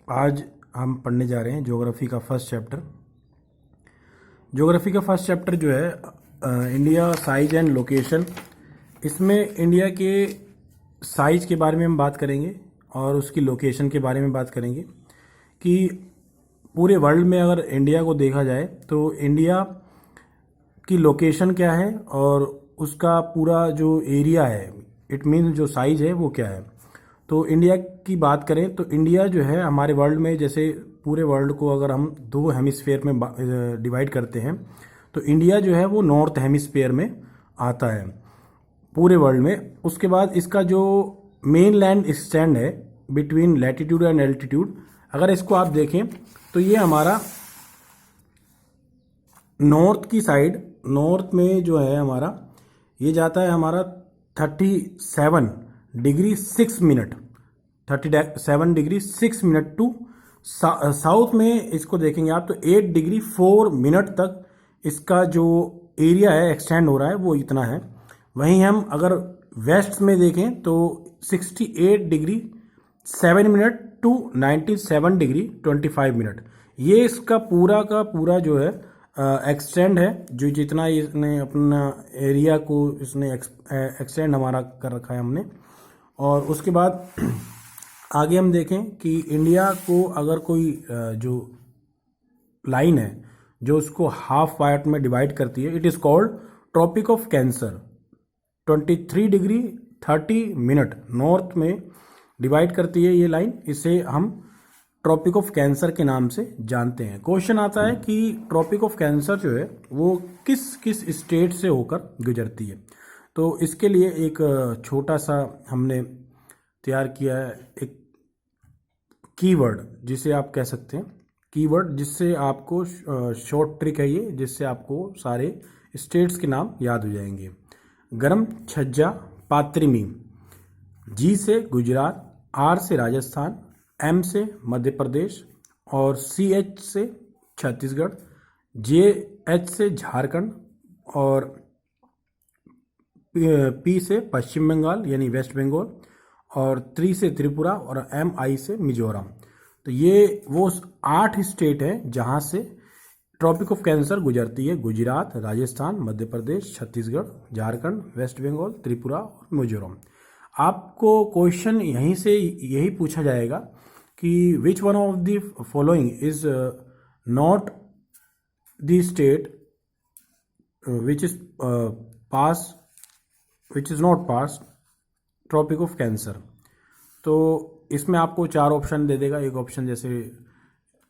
आज हम पढ़ने जा रहे हैं ज्योग्राफी का फर्स्ट चैप्टर। ज्योग्राफी का फर्स्ट चैप्टर जो है इंडिया साइज एंड लोकेशन। इसमें इंडिया के साइज के बारे में हम बात करेंगे और उसकी लोकेशन के बारे में बात करेंगे कि पूरे वर्ल्ड में अगर इंडिया को देखा जाए तो इंडिया की लोकेशन क्या है और उसका पूरा जो एरिया है, इट मीन जो साइज है वो क्या है। तो इंडिया की बात करें तो इंडिया जो है हमारे वर्ल्ड में, जैसे पूरे वर्ल्ड को अगर हम दो हेमिस्फेयर में डिवाइड करते हैं तो इंडिया जो है वो नॉर्थ हेमिस्फेयर में आता है पूरे वर्ल्ड में। उसके बाद इसका जो मेन लैंड स्टैंड है बिटवीन लैटिट्यूड एंड एल्टीट्यूड, अगर इसको आप देखें तो ये हमारा नॉर्थ की साइड, नॉर्थ में जो है हमारा ये जाता है हमारा 37 degree 6 minute, 37 degree 6 minute to south में इसको देखेंगे आप तो 8 डिग्री 4 मिनट तक इसका जो एरिया है एक्सटेंड हो रहा है वो इतना है। वहीं हम अगर वेस्ट में देखें तो 68 degree 7 minute to 97 degree 25 minute, ये इसका पूरा का पूरा जो है एक्सटेंड है। जो जितना इसने अपना एरिया को इसने एक्सटेंड हमारा कर रखा है हमने। और उसके बाद आगे हम देखें कि इंडिया को अगर कोई जो लाइन है जो उसको हाफ पार्ट में डिवाइड करती है, it is called tropic of cancer. 23 degree 30 minute north में डिवाइड करती है ये लाइन, इसे हम ट्रॉपिक ऑफ कैंसर के नाम से जानते हैं। क्वेश्चन आता है कि ट्रॉपिक ऑफ कैंसर जो है वो किस किस स्टेट से होकर गुजरती है। तो इसके लिए एक छोटा सा हमने तैयार किया है एक कीवर्ड, जिसे आप कह सकते हैं कीवर्ड, जिससे आपको शॉर्ट ट्रिक है ये, जिससे आपको सारे स्टेट्स के नाम याद हो जाएंगे। गरम छज्जा पात्रिमी, जी से गुजरात, आर से राजस्थान, एम से मध्य प्रदेश और सी एच से छत्तीसगढ़, जे एच से झारखंड और पी से पश्चिम बंगाल यानी वेस्ट बंगाल और 3 से त्रिपुरा और एम आई से मिजोरम। तो ये वो 8 स्टेट हैं जहां से ट्रॉपिक ऑफ कैंसर गुजरती है। गुजरात, राजस्थान, मध्य प्रदेश, छत्तीसगढ़, झारखंड, वेस्ट बंगाल, त्रिपुरा और मिजोरम। आपको क्वेश्चन यहीं से यही पूछा जाएगा कि which one of the following is not the state which is not pass tropic of cancer. तो इसमें आपको 4 ऑप्शन दे देगा। एक ऑप्शन जैसे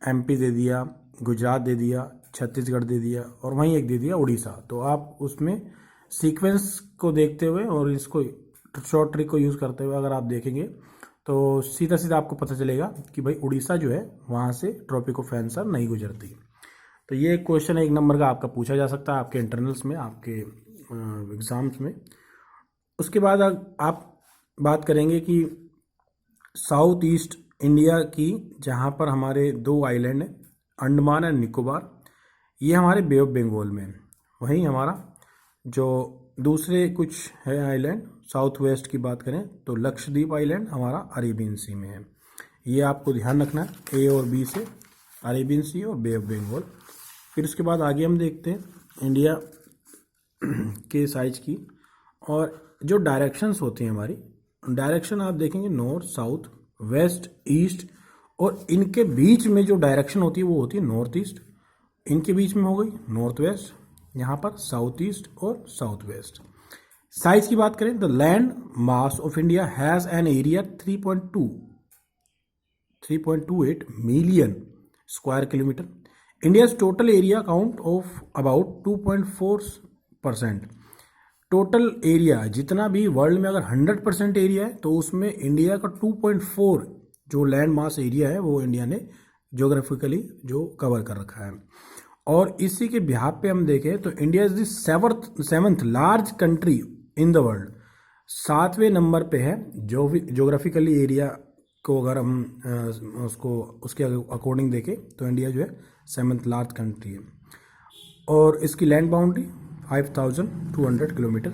एमपी दे दिया, गुजरात दे दिया, छत्तीसगढ़ दे दिया और वहीं एक दे दिया उड़ीसा। तो आप उसमें सीक्वेंस को देखते हुए और इसको शॉर्ट ट्रिक को यूज़ करते हुए अगर आप देखेंगे तो सीधा सीधा आपको पता चलेगा कि भाई उड़ीसा जो है वहाँ से ट्रॉपिक ऑफ कैंसर नहीं गुजरती। तो ये क्वेश्चन 1 नंबर का आपका पूछा जा सकता है आपके इंटरनल्स में, आपके एग्ज़ाम्स में। उसके बाद आप बात करेंगे कि साउथ ईस्ट इंडिया की, जहाँ पर हमारे 2 आइलैंड हैं, अंडमान एंड निकोबार, ये हमारे बे ऑफ बंगाल में। वहीं हमारा जो दूसरे कुछ है आइलैंड साउथ वेस्ट की बात करें तो लक्षद्वीप आइलैंड हमारा अरेबियन सी में है। ये आपको ध्यान रखना है, ए और बी से अरेबियन सी और बे ऑफ बंगाल। फिर उसके बाद आगे हम देखते हैं इंडिया के साइज की, और जो डायरेक्शंस होती हैं हमारी डायरेक्शन आप देखेंगे नॉर्थ, साउथ, वेस्ट, ईस्ट, और इनके बीच में जो डायरेक्शन होती है वो होती है नॉर्थ ईस्ट। इनके बीच में हो गई नॉर्थ वेस्ट, यहाँ पर साउथ ईस्ट और साउथ वेस्ट। साइज की बात करें तो land mass of India has an area 3.28 million square kilometre. India's total area count of about 2.4%। Total area जितना भी वर्ल्ड में अगर 100% एरिया है तो उसमें इंडिया का 2.4 जो लैंड मास एरिया है वो इंडिया ने ज्योग्राफिकली जो कवर कर रखा है। और इसी के बिहाफ पे हम देखें तो India is the seventh large country in the world. 7वें नंबर पे है जो ज्योग्राफिकली एरिया को अगर हम उसको उसके अकॉर्डिंग देखें तो इंडिया जो है 7th लार्ज कंट्री है। और इसकी land boundary 5200 kilometre.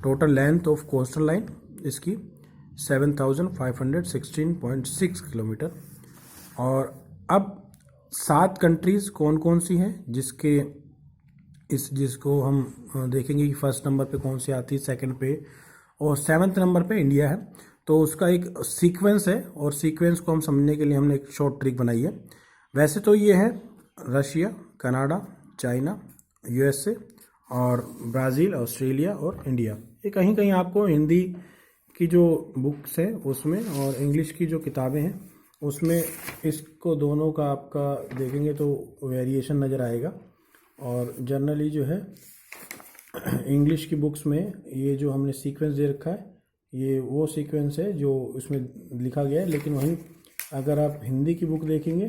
Total length of coastal line इसकी 7516.6 किलोमीटर। और अब 7 कंट्रीज़ कौन कौन सी हैं जिसको हम देखेंगे कि फर्स्ट नंबर पे कौन सी आती है, सेकंड पे और 7वें नंबर पे इंडिया है। तो उसका एक सीक्वेंस है और सीक्वेंस को हम समझने के लिए हमने एक शॉर्ट ट्रिक बनाई है। वैसे तो ये है रशिया, कनाडा, चाइना, यूएसए और ब्राज़ील, ऑस्ट्रेलिया और इंडिया। ये कहीं कहीं आपको हिंदी की जो बुक्स है उसमें और इंग्लिश की जो किताबें हैं उसमें इसको दोनों का आपका देखेंगे तो वेरिएशन नज़र आएगा। और जनरली जो है इंग्लिश की बुक्स में ये जो हमने सीक्वेंस दे रखा है ये वो सीक्वेंस है जो इसमें लिखा गया है, लेकिन वहीं अगर आप हिंदी की बुक देखेंगे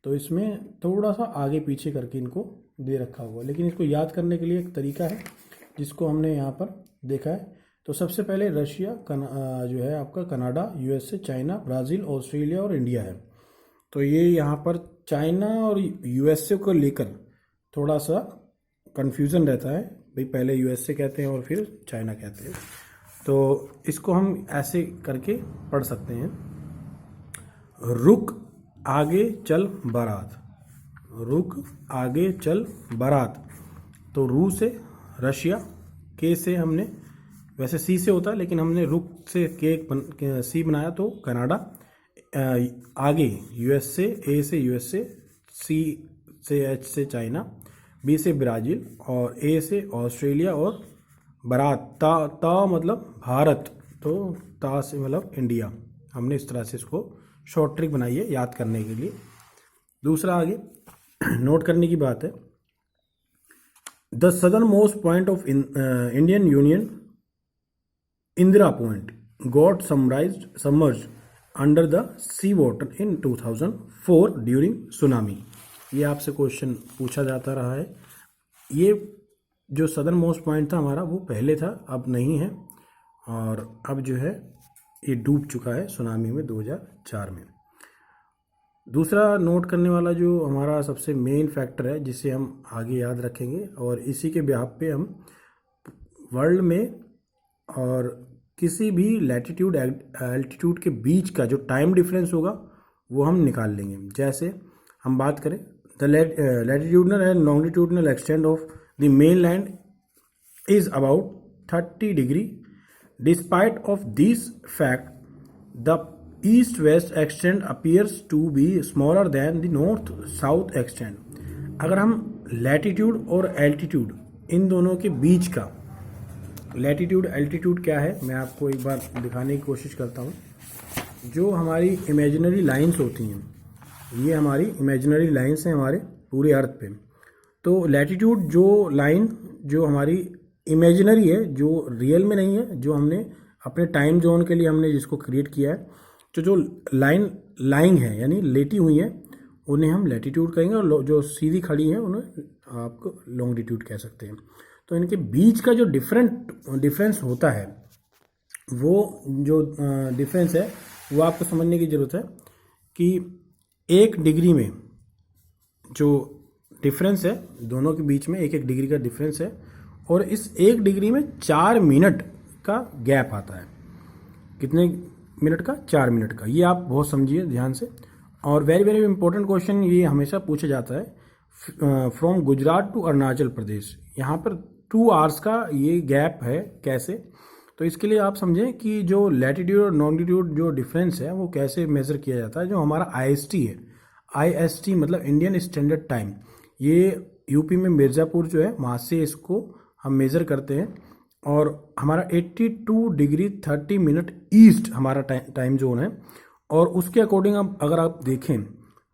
तो इसमें थोड़ा सा आगे पीछे करके इनको दे रखा हुआ। लेकिन इसको याद करने के लिए एक तरीका है जिसको हमने यहाँ पर देखा है। तो सबसे पहले रशिया जो है आपका, Canada, USA, China, Brazil, Australia और इंडिया है। तो ये यहाँ पर चाइना और यूएसए को लेकर थोड़ा सा कन्फ्यूज़न रहता है, भाई पहले यूएसए कहते हैं और फिर चाइना कहते हैं। तो इसको हम ऐसे करके पढ़ सकते हैं, रुक आगे चल बारात, रुक आगे चल बारात। तो रू से रशिया, के से हमने, वैसे सी से होता है लेकिन हमने रुक से सी बनाया तो कनाडा, आगे यूएसए, ए से यूएसए, सी से एच से चाइना, बी से ब्राज़ील और ए से ऑस्ट्रेलिया और बारात, ता मतलब भारत, तो ता से मतलब इंडिया। हमने इस तरह से इसको शॉर्ट ट्रिक बनाई है याद करने के लिए। दूसरा आगे नोट करने की बात है, the southernmost point of Indian union, Indira point, got submerged under the sea water in 2004 during tsunami. ये आपसे क्वेश्चन पूछा जाता रहा है। ये जो सदर्न मोस्ट पॉइंट था हमारा वो पहले था, अब नहीं है, और अब जो है ये डूब चुका है सुनामी में 2004 में। दूसरा नोट करने वाला जो हमारा सबसे मेन फैक्टर है जिसे हम आगे याद रखेंगे और इसी के बिहाफ पे हम वर्ल्ड में और किसी भी लैटिट्यूड एल्टीट्यूड के बीच का जो टाइम डिफरेंस होगा वो हम निकाल लेंगे। जैसे हम बात करें the latitudinal and longitudinal extent of the mainland is about 30 degree. Despite of this fact the east west extent appears to be smaller than the north south extent. अगर हम लैटिट्यूड और एल्टीट्यूड इन दोनों के बीच का, latitude altitude क्या है मैं आपको एक बार दिखाने की कोशिश करता हूँ। जो हमारी इमेजिनरी लाइंस होती हैं, ये हमारी इमेजिनरी लाइंस हैं हमारे पूरे अर्थ पे। तो लैटिट्यूड जो लाइन जो हमारी इमेजिनरी है, जो रियल में नहीं है, जो हमने अपने टाइम जोन के लिए हमने जिसको क्रिएट किया है, तो जो लाइन लाइंग है यानी लेटी हुई है उन्हें हम लैटिट्यूड कहेंगे और जो सीधी खड़ी हैं उन्हें आपको लॉन्गिट्यूड कह सकते हैं। तो इनके बीच का जो डिफरेंस होता है, वो जो डिफरेंस है वो आपको समझने की ज़रूरत है कि 1 डिग्री में जो डिफरेंस है दोनों के बीच में 1 डिग्री का डिफरेंस है और इस 1 डिग्री में 4 मिनट का गैप आता है। कितने मिनट का? 4 मिनट का। ये आप बहुत समझिए ध्यान से। और वेरी वेरी इंपॉर्टेंट क्वेश्चन ये हमेशा पूछा जाता है, फ्रॉम गुजरात टू अरुणाचल प्रदेश, यहाँ पर 2 आवर्स का ये गैप है, कैसे? तो इसके लिए आप समझें कि जो लैटिट्यूड और लॉन्गिट्यूड जो डिफरेंस है वो कैसे मेज़र किया जाता है। जो हमारा IST है, IST मतलब इंडियन स्टैंडर्ड टाइम, ये यूपी में मिर्ज़ापुर जो है वहाँ से इसको हम मेज़र करते हैं और हमारा 82 डिग्री 30 मिनट ईस्ट हमारा टाइम जोन है। और उसके अकॉर्डिंग अब अगर आप देखें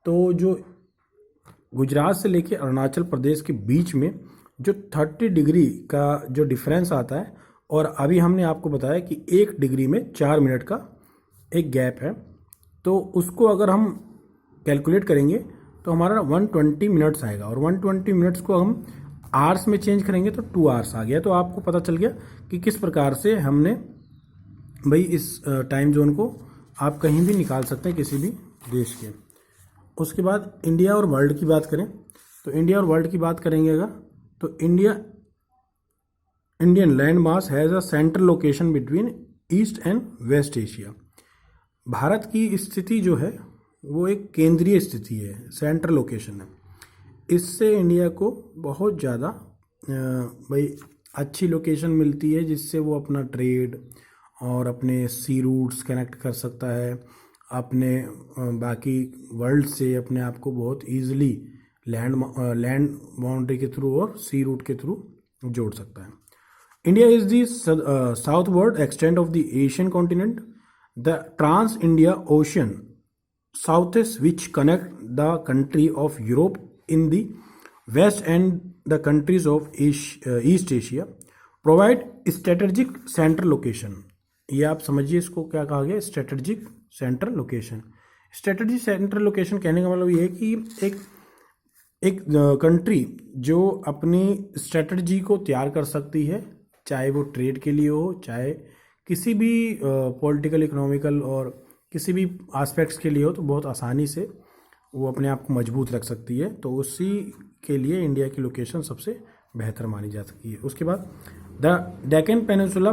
तो जो गुजरात से लेके अरुणाचल प्रदेश के बीच में जो 30 डिग्री का जो डिफरेंस आता है, और अभी हमने आपको बताया कि 1 डिग्री में 4 मिनट का एक गैप है, तो उसको अगर हम कैलकुलेट करेंगे तो हमारा 120 मिनट्स आएगा और 120 मिनट्स को हम आवर्स में चेंज करेंगे तो 2 आवर्स आ गया। तो आपको पता चल गया कि किस प्रकार से हमने भाई इस टाइम जोन को आप कहीं भी निकाल सकते हैं किसी भी देश के। उसके बाद इंडिया और वर्ल्ड की बात करें तो इंडिया और वर्ल्ड की बात करेंगे अगर, तो Indian land mass has a central location between east and west Asia. Bharat की स्थिति जो है वो एक केंद्रीय स्थिति है, सेंट्रल लोकेशन है। इससे इंडिया को बहुत ज़्यादा भाई अच्छी लोकेशन मिलती है, जिससे वो अपना ट्रेड और अपने सी रूट्स कनेक्ट कर सकता है, अपने बाकी वर्ल्ड से अपने आप को बहुत ईजिली लैंड बाउंड्री के थ्रू और सी रूट के थ्रू जोड़ सकता है। India is the southward extent of the Asian continent, the trans India ocean southeast which connect the country of Europe in the west and the countries of East Asia provide strategic central location। ये आप समझिए इसको क्या कहा गया, strategic central location. Strategic central location कहने का मतलब ये है कि एक कंट्री जो अपनी स्ट्रेटजी को तैयार कर सकती है, चाहे वो ट्रेड के लिए हो, चाहे किसी भी पॉलिटिकल इकोनॉमिकल और किसी भी एस्पेक्ट्स के लिए हो, तो बहुत आसानी से वो अपने आप को मजबूत रख सकती है। तो उसी के लिए इंडिया की लोकेशन सबसे बेहतर मानी जा सकती है। उसके बाद the Deccan peninsula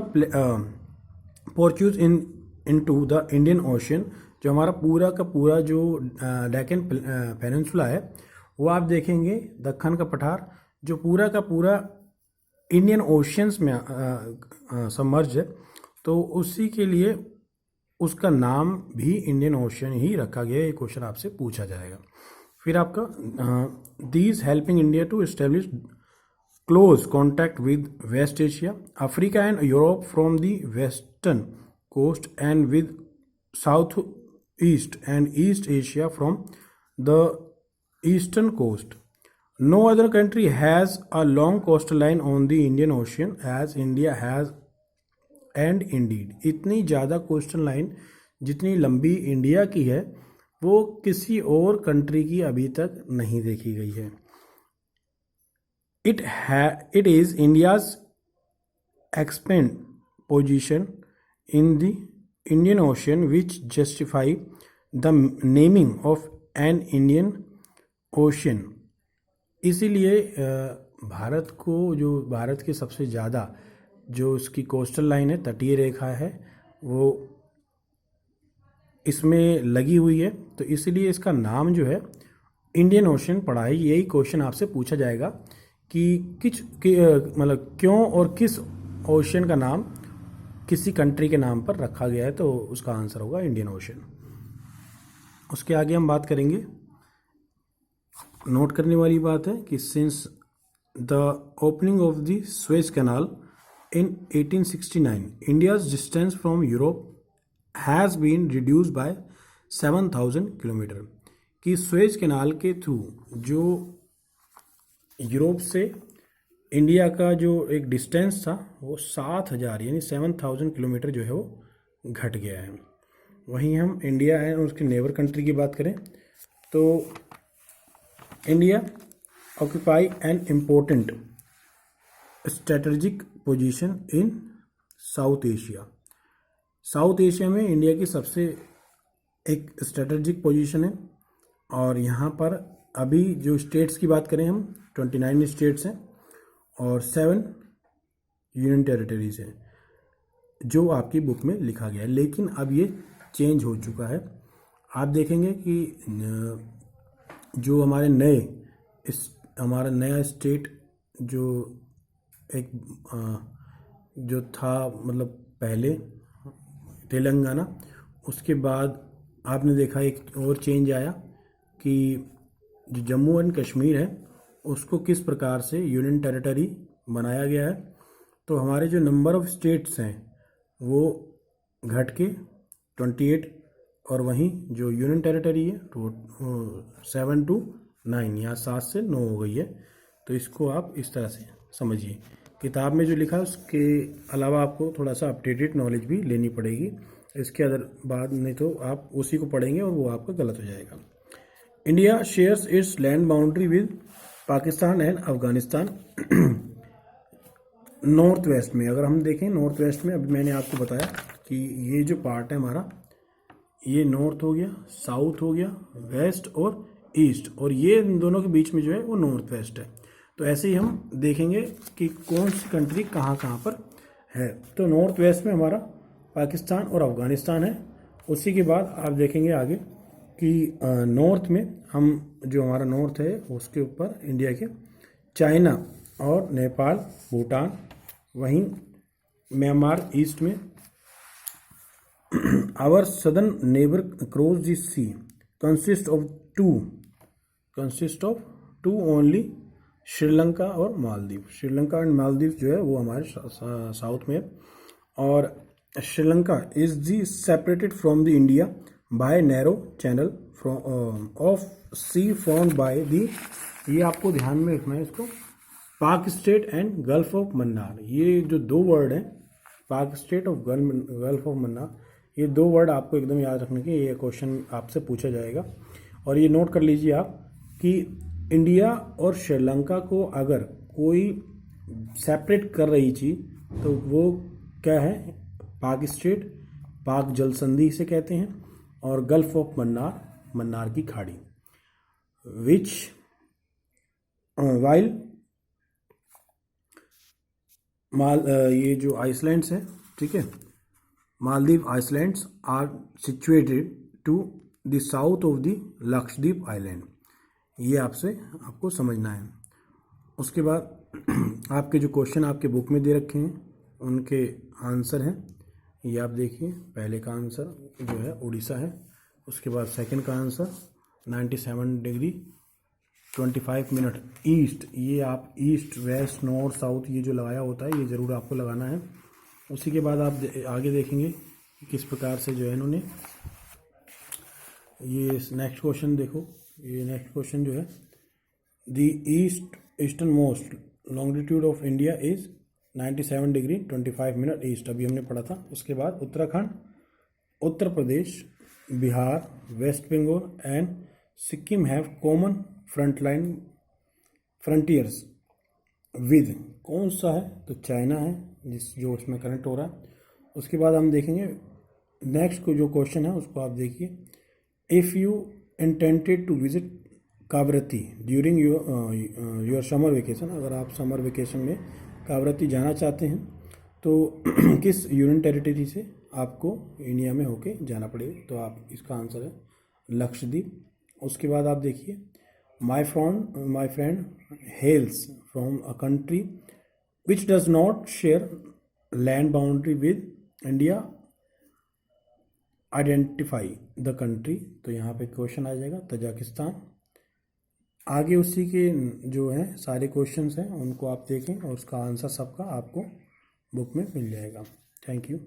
protrudes into the Indian ocean, जो हमारा पूरा का पूरा जो डेक्कन पेनिनसुला है, वो आप देखेंगे दक्कन का पठार जो पूरा का पूरा इंडियन ओशंस में सबमर्ज है, तो उसी के लिए उसका नाम भी इंडियन ओशन ही रखा गया है। ये क्वेश्चन आपसे पूछा जाएगा। फिर आपका these helping India to establish close contact with west Asia, Africa and Europe from the western coast and with south east and east Asia from the eastern coast. No other country has a long coastal line on the Indian ocean as India has and indeed. इतनी ज़्यादा coastal line जितनी लंबी India की है, वो किसी और country की अभी तक नहीं देखी गई है। It is India's expand position in the Indian ocean which justify the naming of an Indian ocean. इसीलिए भारत को, जो भारत के सबसे ज़्यादा जो उसकी कोस्टल लाइन है, तटीय रेखा है, वो इसमें लगी हुई है, तो इसलिए इसका नाम जो है इंडियन ओशन पड़ा है। यही क्वेश्चन आपसे पूछा जाएगा कि मतलब क्यों और किस ओशन का नाम किसी कंट्री के नाम पर रखा गया है, तो उसका आंसर होगा इंडियन ओशन। उसके आगे हम बात करेंगे। नोट करने वाली बात है कि since the opening of the Suez canal in 1869, India's distance from Europe has been reduced by 7,000 kilometre. कि सुएज कैनाल के थ्रू जो यूरोप से इंडिया का जो एक डिस्टेंस था, वो 7,000 यानी 7,000 किलोमीटर जो है वो घट गया है। वहीं हम इंडिया है और उसके नेबर कंट्री की बात करें तो India occupy an important strategic position in south Asia. South Asia में इंडिया की सबसे एक स्ट्रेटजिक पोजीशन है, और यहाँ पर अभी जो स्टेट्स की बात करें हम 29 स्टेट्स हैं और 7 यूनियन टेरिटरीज हैं, जो आपकी बुक में लिखा गया है। लेकिन अब ये चेंज हो चुका है। आप देखेंगे कि जो हमारा नया स्टेट जो था, मतलब पहले तेलंगाना, उसके बाद आपने देखा एक और चेंज आया कि जो जम्मू एंड कश्मीर है उसको किस प्रकार से यूनियन टेरिटरी बनाया गया है। तो हमारे जो नंबर ऑफ स्टेट्स हैं वो घट के 28, और वहीं जो यूनियन टेरिटरी है तो 7 to 9 या 7 से 9 हो गई है। तो इसको आप इस तरह से समझिए। किताब में जो लिखा है उसके अलावा आपको थोड़ा सा अपडेटेड नॉलेज भी लेनी पड़ेगी, इसके अदर बाद नहीं तो आप उसी को पढ़ेंगे और वो आपका गलत हो जाएगा। India shares it's land boundary with Pakistan and Afghanistan north west में। अगर हम देखें नॉर्थ वेस्ट में, अभी मैंने आपको बताया कि ये जो पार्ट है हमारा, ये नॉर्थ हो गया, साउथ हो गया, वेस्ट और ईस्ट, और ये इन दोनों के बीच में जो है वो नॉर्थ वेस्ट है। तो ऐसे ही हम देखेंगे कि कौन सी कंट्री कहाँ कहाँ पर है। तो नॉर्थ वेस्ट में हमारा पाकिस्तान और अफ़गानिस्तान है। उसी के बाद आप देखेंगे आगे कि नॉर्थ में हम जो हमारा नॉर्थ है उसके ऊपर इंडिया के चाइना और नेपाल, भूटान, वहीं म्यांमार ईस्ट में। Our southern neighbour cross the sea consist of two only, Sri Lanka और मालदीव। श्रीलंका एंड मालदीव जो है वो हमारे साउथ में है, और Sri Lanka is the separated from the India by narrow channel of sea formed by the, ये आपको ध्यान में रखना है इसको, Palk strait and gulf of Mannar. ये जो दो वर्ड हैं, Palk strait of gulf of Mannar, ये दो वर्ड आपको एकदम याद रखने के, ये क्वेश्चन आपसे पूछा जाएगा। और ये नोट कर लीजिए आप कि इंडिया और श्रीलंका को अगर कोई सेपरेट कर रही चीज़ तो वो क्या है, पाक स्टेट, पाक जल संधि से कहते हैं, और गल्फ ऑफ मन्नार, मन्नार की खाड़ी, विच वाइल ये जो आइसलैंड्स है, ठीक है, Maldives islands are situated to the south of the Lakshadweep island. ये आपको समझना है। उसके बाद आपके जो क्वेश्चन आपके बुक में दे रखे हैं उनके आंसर हैं, ये आप देखिए। पहले का आंसर जो है उड़ीसा है, उसके बाद सेकंड का आंसर 97 डिग्री 25 मिनट ईस्ट, ये आप ईस्ट, वेस्ट, नॉर्थ, साउथ ये जो लगाया होता है ये ज़रूर आपको लगाना है। उसी के बाद आप आगे देखेंगे कि किस प्रकार से जो है इन्होंने ये नेक्स्ट क्वेश्चन देखो। ये नेक्स्ट क्वेश्चन जो है, the eastern most longitude of India is 97 degree 25 minute east, अभी हमने पढ़ा था। उसके बाद Uttarakhand, Uttar Pradesh, Bihar, west Bengal and Sikkim have common frontiers with, कौन सा है, तो चाइना है जो उसमें कनेक्ट हो रहा है। उसके बाद हम देखेंगे नेक्स्ट को जो क्वेश्चन है उसको आप देखिए, if you intended to visit Kavaratti during your summer vacation, अगर आप समर वेकेशन में कावरत्ती जाना चाहते हैं तो किस यूनियन टेरिटरी से आपको इंडिया में होके जाना पड़ेगा, तो आप इसका आंसर है लक्षद्वीप। उसके बाद आप देखिए, my friend हेल्स from a country which does not share land boundary with India, identify the country, तो यहाँ पे क्वेश्चन आ जाएगा तजाकिस्तान। आगे उसी के जो हैं सारे क्वेश्चंस हैं उनको आप देखें और उसका आंसर सबका आपको बुक में मिल जाएगा। Thank you.